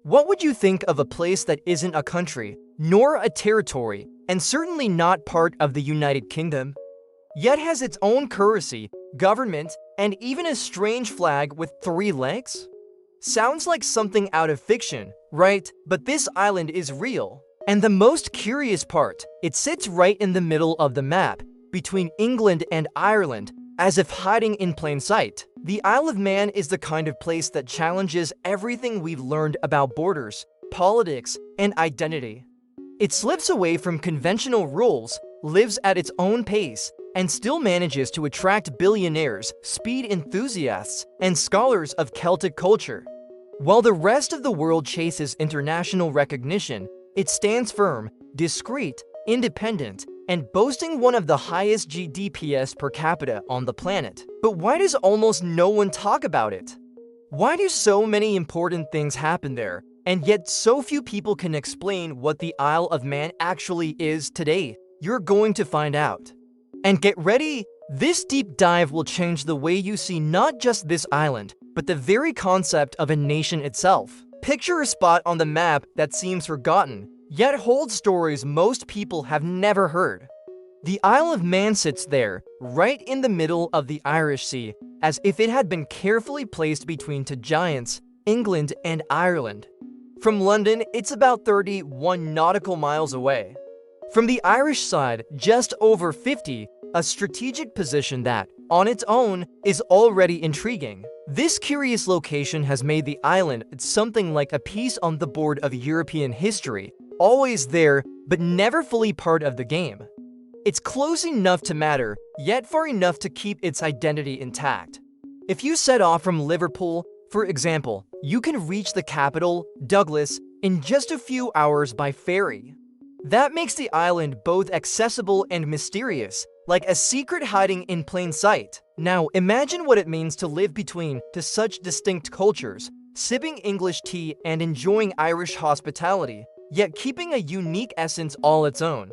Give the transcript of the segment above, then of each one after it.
What would you think of a place that isn't a country, nor a territory, and certainly not part of the United Kingdom, yet has its own currency, government, and even a strange flag with 3 legs? Sounds like something out of fiction, right? But this island is real. And the most curious part, it sits right in the middle of the map, between England and Ireland, as if hiding in plain sight. The Isle of Man is the kind of place that challenges everything we've learned about borders, politics, and identity. It slips away from conventional rules, lives at its own pace, and still manages to attract billionaires, speed enthusiasts, and scholars of Celtic culture. While the rest of the world chases international recognition, it stands firm, discreet, independent, and boasting one of the highest GDPs per capita on the planet. But why does almost no one talk about it? Why do so many important things happen there, and yet so few people can explain what the Isle of Man actually is today? You're going to find out. And get ready, this deep dive will change the way you see not just this island, but the very concept of a nation itself. Picture a spot on the map that seems forgotten, yet holds stories most people have never heard. The Isle of Man sits there, right in the middle of the Irish Sea, as if it had been carefully placed between 2 giants, England and Ireland. From London, it's about 31 nautical miles away. From the Irish side, just over 50, a strategic position that, on its own, is already intriguing. This curious location has made the island something like a piece on the board of European history, always there, but never fully part of the game. It's close enough to matter, yet far enough to keep its identity intact. If you set off from Liverpool, for example, you can reach the capital, Douglas, in just a few hours by ferry. That makes the island both accessible and mysterious, like a secret hiding in plain sight. Now, imagine what it means to live between 2 such distinct cultures, sipping English tea and enjoying Irish hospitality, yet keeping a unique essence all its own.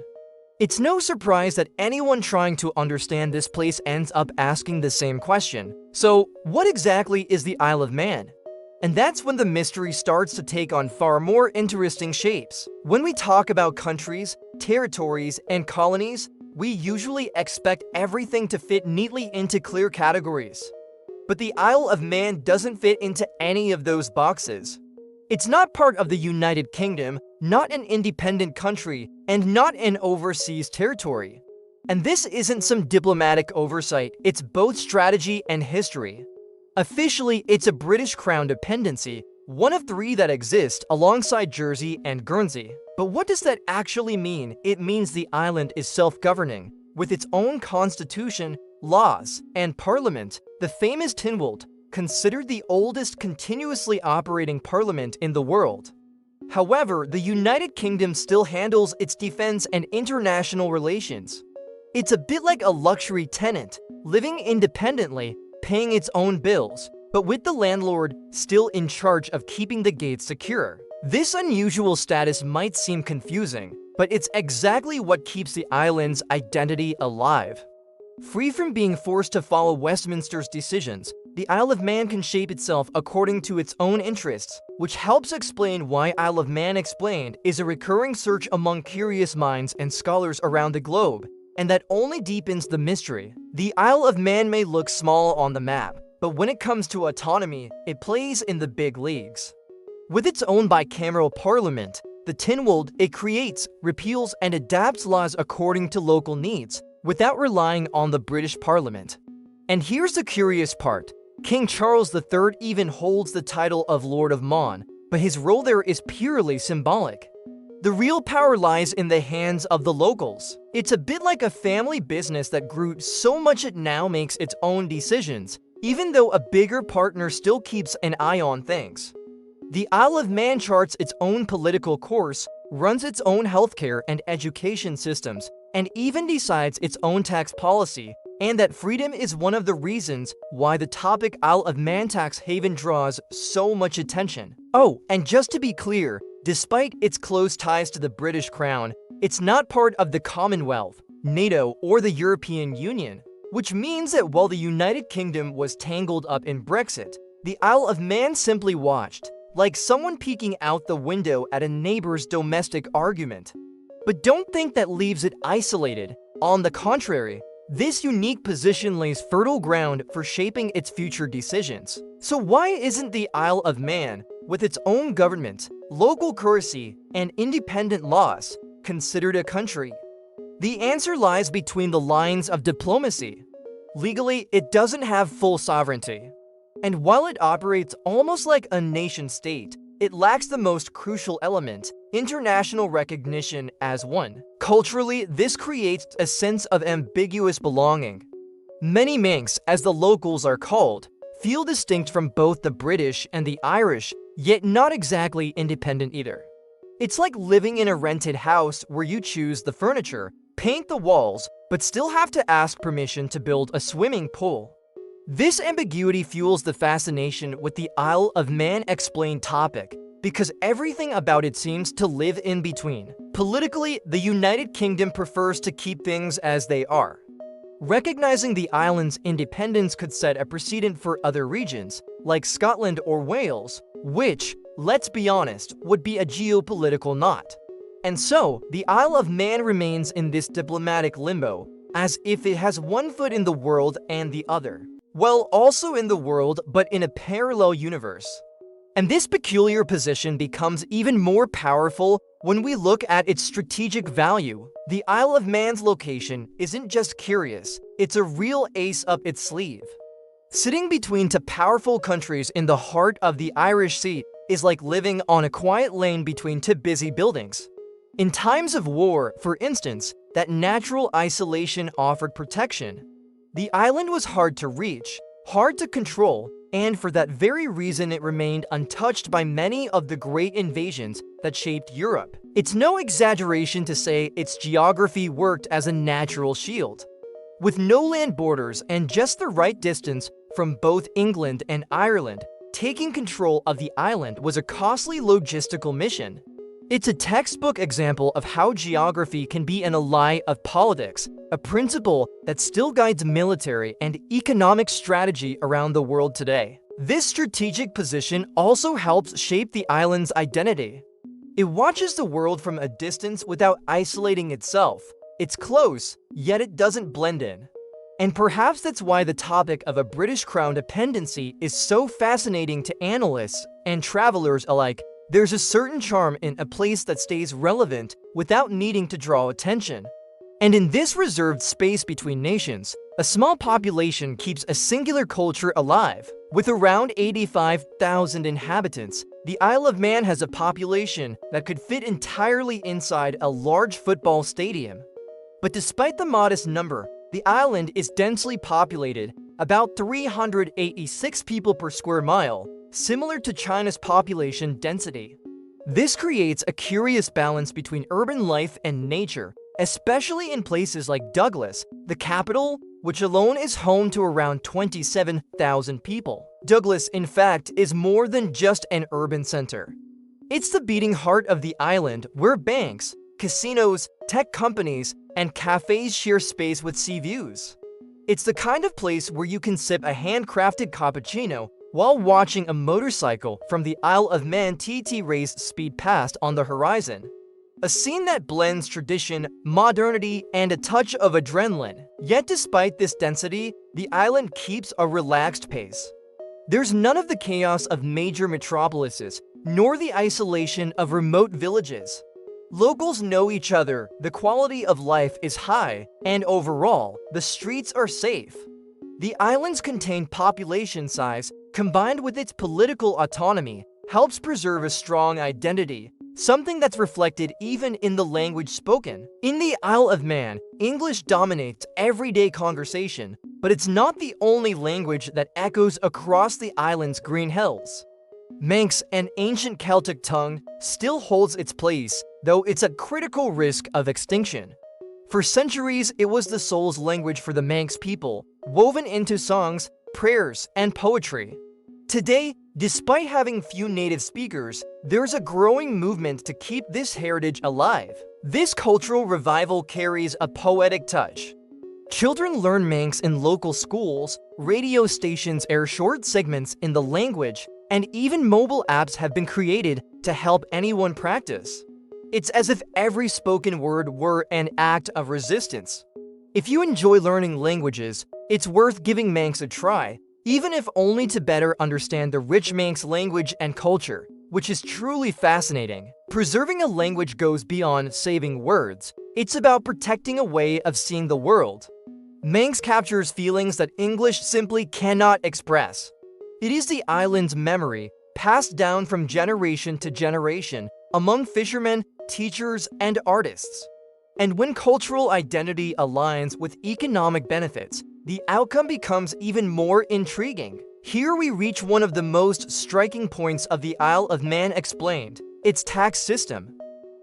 It's no surprise that anyone trying to understand this place ends up asking the same question. So, what exactly is the Isle of Man? And that's when the mystery starts to take on far more interesting shapes. When we talk about countries, territories, and colonies, we usually expect everything to fit neatly into clear categories. But the Isle of Man doesn't fit into any of those boxes. It's not part of the United Kingdom, not an independent country, and not an overseas territory. And this isn't some diplomatic oversight, it's both strategy and history. Officially, it's a British Crown Dependency, one of 3 that exist alongside Jersey and Guernsey. But what does that actually mean? It means the island is self-governing, with its own constitution, laws, and parliament. The famous Tynwald, considered the oldest continuously operating parliament in the world. However, the United Kingdom still handles its defense and international relations. It's a bit like a luxury tenant, living independently, paying its own bills, but with the landlord still in charge of keeping the gates secure. This unusual status might seem confusing, but it's exactly what keeps the island's identity alive. Free from being forced to follow Westminster's decisions, the Isle of Man can shape itself according to its own interests, which helps explain why Isle of Man Explained is a recurring search among curious minds and scholars around the globe, and that only deepens the mystery. The Isle of Man may look small on the map, but when it comes to autonomy, it plays in the big leagues. With its own bicameral parliament, the Tynwald, it creates, repeals, and adapts laws according to local needs, without relying on the British Parliament. And here's the curious part. King Charles III even holds the title of Lord of Man, but his role there is purely symbolic. The real power lies in the hands of the locals. It's a bit like a family business that grew so much it now makes its own decisions, even though a bigger partner still keeps an eye on things. The Isle of Man charts its own political course, runs its own healthcare and education systems, and even decides its own tax policy, and that freedom is one of the reasons why the topic Isle of Man tax haven draws so much attention. Oh, and just to be clear, despite its close ties to the British Crown, it's not part of the Commonwealth, NATO, or the European Union, which means that while the United Kingdom was tangled up in Brexit, the Isle of Man simply watched, like someone peeking out the window at a neighbor's domestic argument. But don't think that leaves it isolated. On the contrary, this unique position lays fertile ground for shaping its future decisions. So why isn't the Isle of Man, with its own government, local currency, and independent laws, considered a country? The answer lies between the lines of diplomacy. Legally, it doesn't have full sovereignty. And while it operates almost like a nation-state, it lacks the most crucial element, international recognition as one. Culturally, this creates a sense of ambiguous belonging. Many Manx, as the locals are called, feel distinct from both the British and the Irish, yet not exactly independent either. It's like living in a rented house where you choose the furniture, paint the walls, but still have to ask permission to build a swimming pool. This ambiguity fuels the fascination with the Isle of Man explained topic, because everything about it seems to live in between. Politically, the United Kingdom prefers to keep things as they are. Recognizing the island's independence could set a precedent for other regions, like Scotland or Wales, which, let's be honest, would be a geopolitical knot. And so, the Isle of Man remains in this diplomatic limbo, as if it has one foot in the world and the other. Well, also in the world, but in a parallel universe. And this peculiar position becomes even more powerful when we look at its strategic value. The Isle of Man's location isn't just curious, it's a real ace up its sleeve. Sitting between two powerful countries in the heart of the Irish Sea is like living on a quiet lane between two busy buildings. In times of war, for instance, that natural isolation offered protection. The island was hard to reach, hard to control, and for that very reason it remained untouched by many of the great invasions that shaped Europe. It's no exaggeration to say its geography worked as a natural shield. With no land borders and just the right distance from both England and Ireland, taking control of the island was a costly logistical mission. It's a textbook example of how geography can be an ally of politics, a principle that still guides military and economic strategy around the world today. This strategic position also helps shape the island's identity. It watches the world from a distance without isolating itself. It's close, yet it doesn't blend in. And perhaps that's why the topic of a British Crown dependency is so fascinating to analysts and travelers alike. There's a certain charm in a place that stays relevant without needing to draw attention. And in this reserved space between nations, a small population keeps a singular culture alive. With around 85,000 inhabitants, the Isle of Man has a population that could fit entirely inside a large football stadium. But despite the modest number, the island is densely populated, about 386 people per square mile, similar to China's population density. This creates a curious balance between urban life and nature, especially in places like Douglas, the capital, which alone is home to around 27,000 people. Douglas, in fact, is more than just an urban center. It's the beating heart of the island where banks, casinos, tech companies, and cafes share space with sea views. It's the kind of place where you can sip a handcrafted cappuccino while watching a motorcycle from the Isle of Man TT race speed past on the horizon. A scene that blends tradition, modernity, and a touch of adrenaline. Yet despite this density, the island keeps a relaxed pace. There's none of the chaos of major metropolises, nor the isolation of remote villages. Locals know each other, the quality of life is high, and overall, the streets are safe. The island's contained population size, combined with its political autonomy, helps preserve a strong identity, something that's reflected even in the language spoken. In the Isle of Man, English dominates everyday conversation, but it's not the only language that echoes across the island's green hills. Manx, an ancient Celtic tongue, still holds its place, though it's at critical risk of extinction. For centuries, it was the soul's language for the Manx people, woven into songs, prayers, and poetry. Today, despite having few native speakers, there's a growing movement to keep this heritage alive. This cultural revival carries a poetic touch. Children learn Manx in local schools, radio stations air short segments in the language, and even mobile apps have been created to help anyone practice. It's as if every spoken word were an act of resistance. If you enjoy learning languages, it's worth giving Manx a try, even if only to better understand the rich Manx language and culture, which is truly fascinating. Preserving a language goes beyond saving words. It's about protecting a way of seeing the world. Manx captures feelings that English simply cannot express. It is the island's memory, passed down from generation to generation among fishermen, teachers, and artists. And when cultural identity aligns with economic benefits, the outcome becomes even more intriguing. Here we reach one of the most striking points of the Isle of Man explained: its tax system.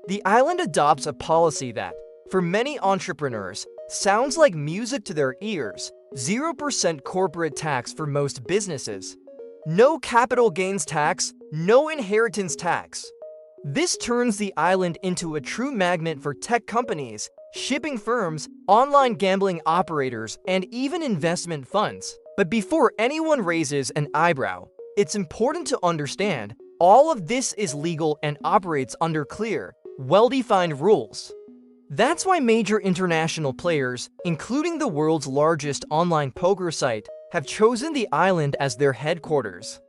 The island adopts a policy that, for many entrepreneurs, sounds like music to their ears: 0% corporate tax for most businesses. No capital gains tax, no inheritance tax. This turns the island into a true magnet for tech companies, shipping firms, online gambling operators, and even investment funds. But before anyone raises an eyebrow, it's important to understand all of this is legal and operates under clear, well-defined rules. That's why major international players, including the world's largest online poker site, have chosen the island as their headquarters.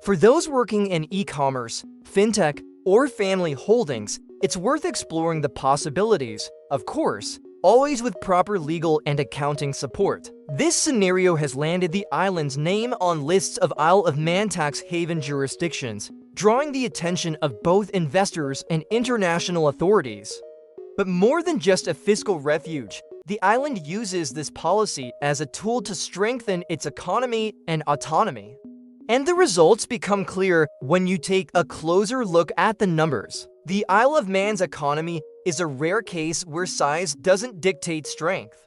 For those working in e-commerce, fintech, or family holdings, it's worth exploring the possibilities, of course, always with proper legal and accounting support. This scenario has landed the island's name on lists of Isle of Man tax haven jurisdictions, drawing the attention of both investors and international authorities. But more than just a fiscal refuge, the island uses this policy as a tool to strengthen its economy and autonomy. And the results become clear when you take a closer look at the numbers. The Isle of Man's economy is a rare case where size doesn't dictate strength.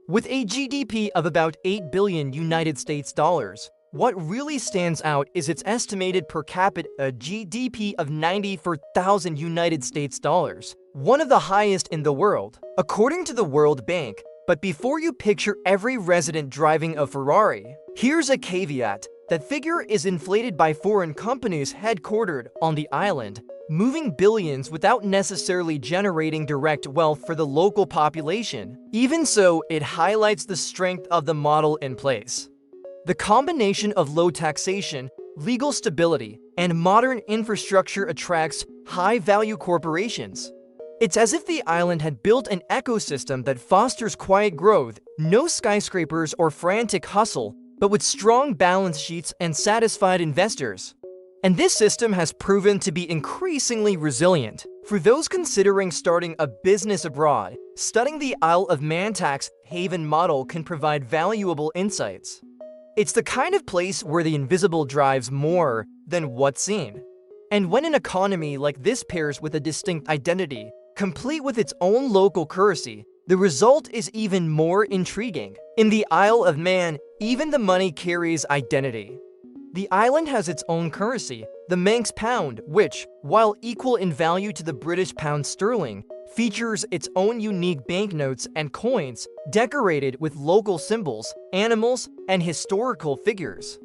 With a GDP of about 8 billion United States dollars, what really stands out is its estimated per capita GDP of 94,000 United States dollars, one of the highest in the world, according to the World Bank. But before you picture every resident driving a Ferrari, here's a caveat. That figure is inflated by foreign companies headquartered on the island, moving billions without necessarily generating direct wealth for the local population. Even so, it highlights the strength of the model in place. The combination of low taxation, legal stability, and modern infrastructure attracts high-value corporations. It's as if the island had built an ecosystem that fosters quiet growth, no skyscrapers or frantic hustle, but with strong balance sheets and satisfied investors. And this system has proven to be increasingly resilient. For those considering starting a business abroad, studying the Isle of Man tax haven model can provide valuable insights. It's the kind of place where the invisible drives more than what's seen. And when an economy like this pairs with a distinct identity, complete with its own local currency, the result is even more intriguing. In the Isle of Man, even the money carries identity. The island has its own currency, the Manx pound, which, while equal in value to the British pound sterling, features its own unique banknotes and coins decorated with local symbols, animals, and historical figures.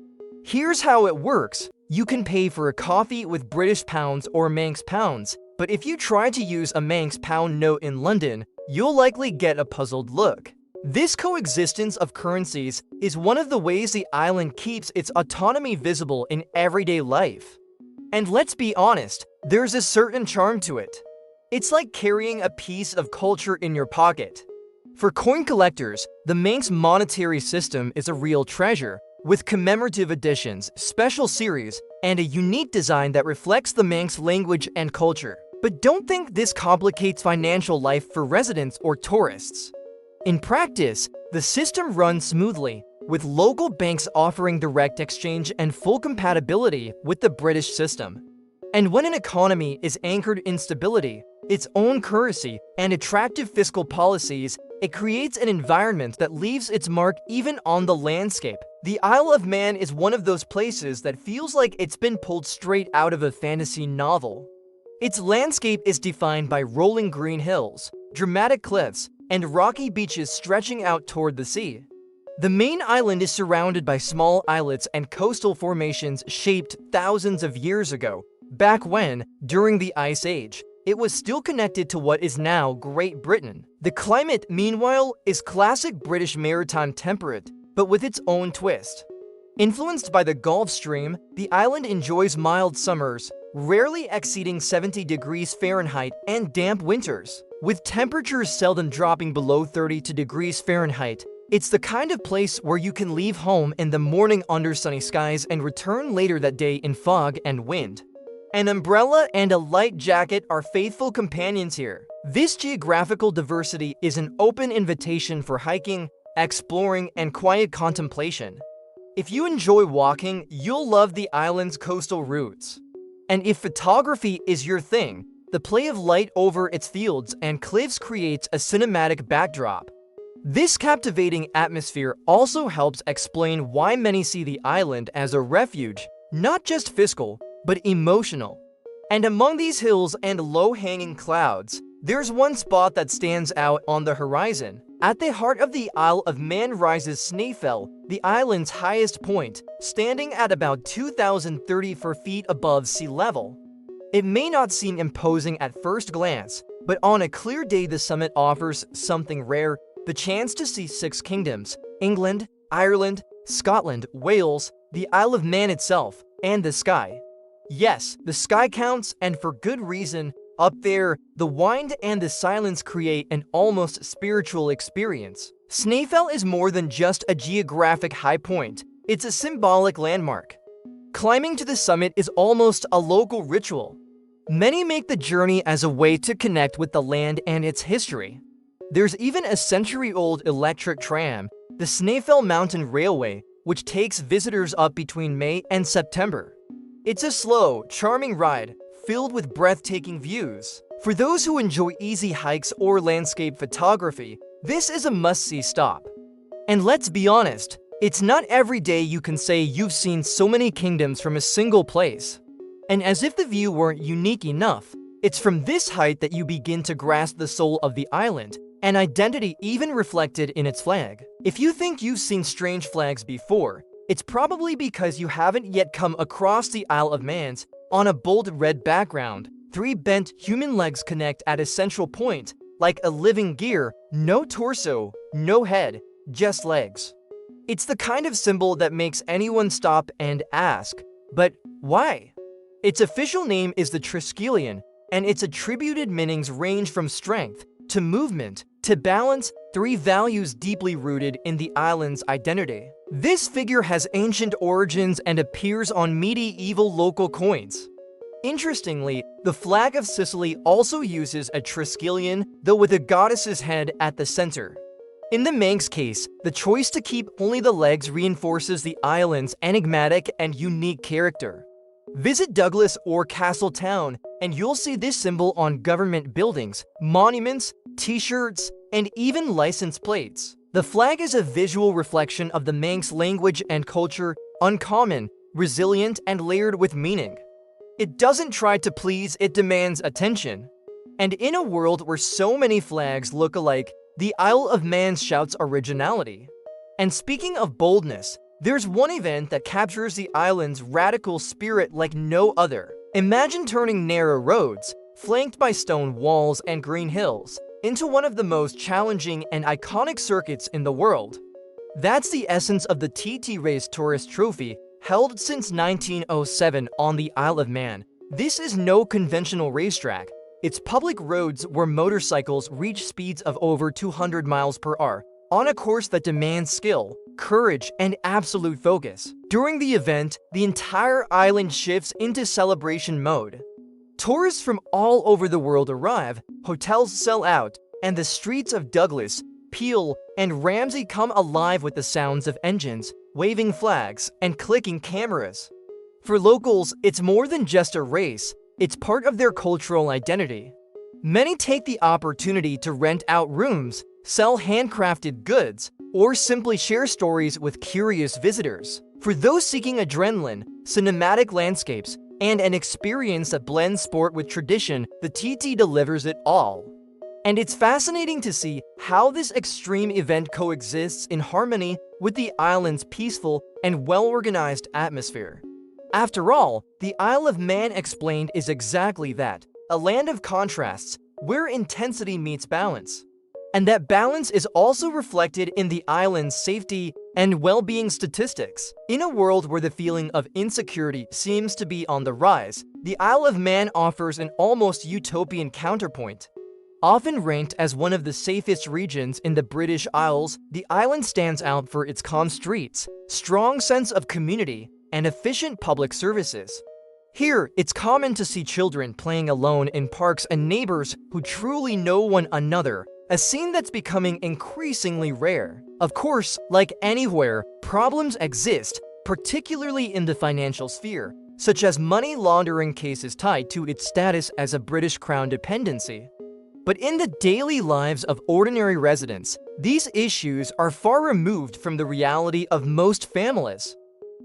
Here's how it works. You can pay for a coffee with British pounds or Manx pounds, but if you try to use a Manx pound note in London, you'll likely get a puzzled look. This coexistence of currencies is one of the ways the island keeps its autonomy visible in everyday life. And let's be honest, there's a certain charm to it. It's like carrying a piece of culture in your pocket. For coin collectors, the Manx monetary system is a real treasure, with commemorative editions, special series, and a unique design that reflects the Manx language and culture. But don't think this complicates financial life for residents or tourists. In practice, the system runs smoothly, with local banks offering direct exchange and full compatibility with the British system. And when an economy is anchored in stability, its own currency, and attractive fiscal policies, it creates an environment that leaves its mark even on the landscape. The Isle of Man is one of those places that feels like it's been pulled straight out of a fantasy novel. Its landscape is defined by rolling green hills, dramatic cliffs, and rocky beaches stretching out toward the sea. The main island is surrounded by small islets and coastal formations shaped thousands of years ago, back when, during the Ice Age, it was still connected to what is now Great Britain. The climate, meanwhile, is classic British maritime temperate, but with its own twist. Influenced by the Gulf Stream, the island enjoys mild summers, rarely exceeding 70 degrees Fahrenheit, and damp winters. With temperatures seldom dropping below 32 degrees Fahrenheit, it's the kind of place where you can leave home in the morning under sunny skies and return later that day in fog and wind. An umbrella and a light jacket are faithful companions here. This geographical diversity is an open invitation for hiking, exploring, and quiet contemplation. If you enjoy walking, you'll love the island's coastal routes. And if photography is your thing, the play of light over its fields and cliffs creates a cinematic backdrop. This captivating atmosphere also helps explain why many see the island as a refuge, not just physical, but emotional. And among these hills and low-hanging clouds, there's one spot that stands out on the horizon. At the heart of the Isle of Man rises Snaefell, the island's highest point, standing at about 2,034 feet above sea level. It may not seem imposing at first glance, but on a clear day the summit offers something rare: the chance to see 6 kingdoms: England, Ireland, Scotland, Wales, the Isle of Man itself, and the sky. Yes, the sky counts, and for good reason. Up there, the wind and the silence create an almost spiritual experience. Snaefell is more than just a geographic high point, it's a symbolic landmark. Climbing to the summit is almost a local ritual. Many make the journey as a way to connect with the land and its history. There's even a century-old electric tram, the Snaefell Mountain Railway, which takes visitors up between May and September. It's a slow, charming ride, filled with breathtaking views. For those who enjoy easy hikes or landscape photography, this is a must-see stop. And let's be honest, it's not every day you can say you've seen so many kingdoms from a single place. And as if the view weren't unique enough, it's from this height that you begin to grasp the soul of the island, an identity even reflected in its flag. If you think you've seen strange flags before, it's probably because you haven't yet come across the Isle of Man's. On a bold red background, 3 bent human legs connect at a central point, like a living gear: no torso, no head, just legs. It's the kind of symbol that makes anyone stop and ask, but why? Its official name is the Triskelion, and its attributed meanings range from strength, to movement, to balance, 3 values deeply rooted in the island's identity. This figure has ancient origins and appears on medieval local coins. Interestingly, the flag of Sicily also uses a Triskelion, though with a goddess's head at the center. In the Manx case, the choice to keep only the legs reinforces the island's enigmatic and unique character. Visit Douglas or Castletown, and you'll see this symbol on government buildings, monuments, t-shirts, and even license plates. The flag is a visual reflection of the Manx language and culture, uncommon, resilient, and layered with meaning. It doesn't try to please, it demands attention. And in a world where so many flags look alike, the Isle of Man shouts originality. And speaking of boldness, there's one event that captures the island's radical spirit like no other. Imagine turning narrow roads, flanked by stone walls and green hills, into one of the most challenging and iconic circuits in the world. That's the essence of the TT Race Tourist Trophy, held since 1907 on the Isle of Man. This is no conventional racetrack. It's public roads where motorcycles reach speeds of over 200 miles per hour, on a course that demands skill, courage, and absolute focus. During the event, the entire island shifts into celebration mode. Tourists from all over the world arrive, hotels sell out, and the streets of Douglas, Peel, and Ramsey come alive with the sounds of engines, waving flags, and clicking cameras. For locals, it's more than just a race, it's part of their cultural identity. Many take the opportunity to rent out rooms, sell handcrafted goods, or simply share stories with curious visitors. For those seeking adrenaline, cinematic landscapes, and an experience that blends sport with tradition, the TT delivers it all. And it's fascinating to see how this extreme event coexists in harmony with the island's peaceful and well-organized atmosphere. After all, the Isle of Man explained is exactly that, a land of contrasts, where intensity meets balance. And that balance is also reflected in the island's safety and well-being statistics. In a world where the feeling of insecurity seems to be on the rise, the Isle of Man offers an almost utopian counterpoint. Often ranked as one of the safest regions in the British Isles, the island stands out for its calm streets, strong sense of community, and efficient public services. Here, it's common to see children playing alone in parks and neighbors who truly know one another, a scene that's becoming increasingly rare. Of course, like anywhere, problems exist, particularly in the financial sphere, such as money laundering cases tied to its status as a British Crown Dependency. But in the daily lives of ordinary residents, these issues are far removed from the reality of most families.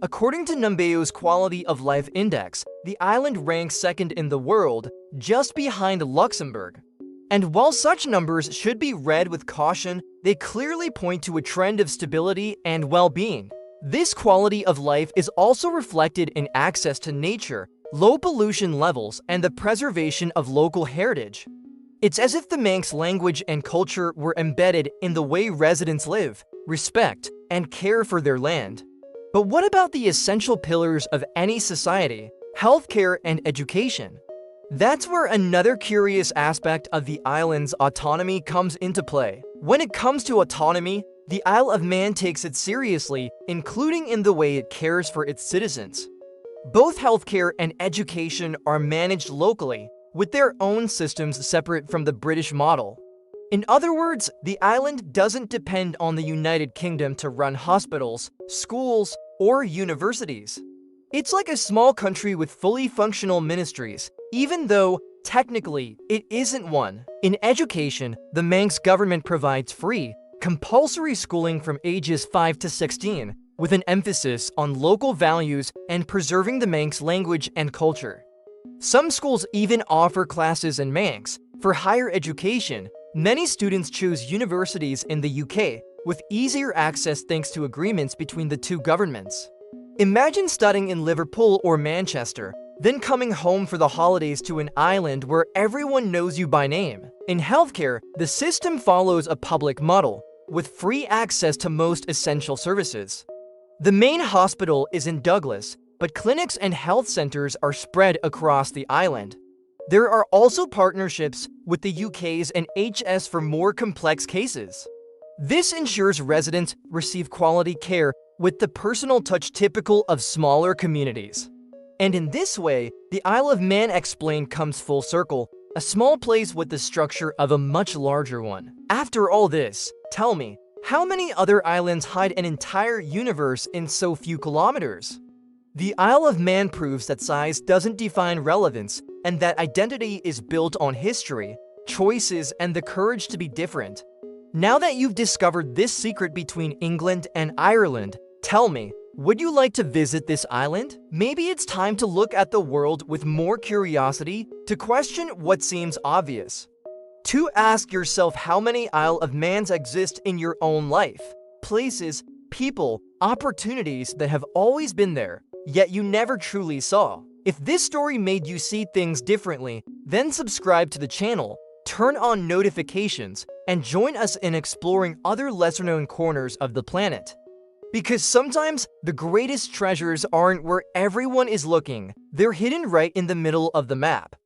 According to Numbeo's Quality of Life Index, the island ranks second in the world, just behind Luxembourg. And while such numbers should be read with caution, they clearly point to a trend of stability and well-being. This quality of life is also reflected in access to nature, low pollution levels, and the preservation of local heritage. It's as if the Manx language and culture were embedded in the way residents live, respect, and care for their land. But what about the essential pillars of any society, healthcare and education? That's where another curious aspect of the island's autonomy comes into play. When it comes to autonomy, the Isle of Man takes it seriously, including in the way it cares for its citizens. Both healthcare and education are managed locally, with their own systems separate from the British model. In other words, the island doesn't depend on the United Kingdom to run hospitals, schools, or universities. It's like a small country with fully functional ministries, even though, technically, it isn't one. In education, the Manx government provides free, compulsory schooling from ages 5 to 16, with an emphasis on local values and preserving the Manx language and culture. Some schools even offer classes in Manx. For higher education, many students choose universities in the UK, with easier access thanks to agreements between the two governments. Imagine studying in Liverpool or Manchester, then coming home for the holidays to an island where everyone knows you by name. In healthcare, the system follows a public model, with free access to most essential services. The main hospital is in Douglas, but clinics and health centers are spread across the island. There are also partnerships with the UK's NHS for more complex cases. This ensures residents receive quality care with the personal touch typical of smaller communities. And in this way, the Isle of Man explained comes full circle, a small place with the structure of a much larger one. After all this, tell me, how many other islands hide an entire universe in so few kilometers? The Isle of Man proves that size doesn't define relevance, and that identity is built on history, choices, and the courage to be different. Now that you've discovered this secret between England and Ireland, tell me, would you like to visit this island? Maybe it's time to look at the world with more curiosity, to question what seems obvious. To ask yourself how many Isle of Mans exist in your own life, places, people, opportunities that have always been there, yet you never truly saw. If this story made you see things differently, then subscribe to the channel, turn on notifications, and join us in exploring other lesser-known corners of the planet. Because sometimes the greatest treasures aren't where everyone is looking, they're hidden right in the middle of the map.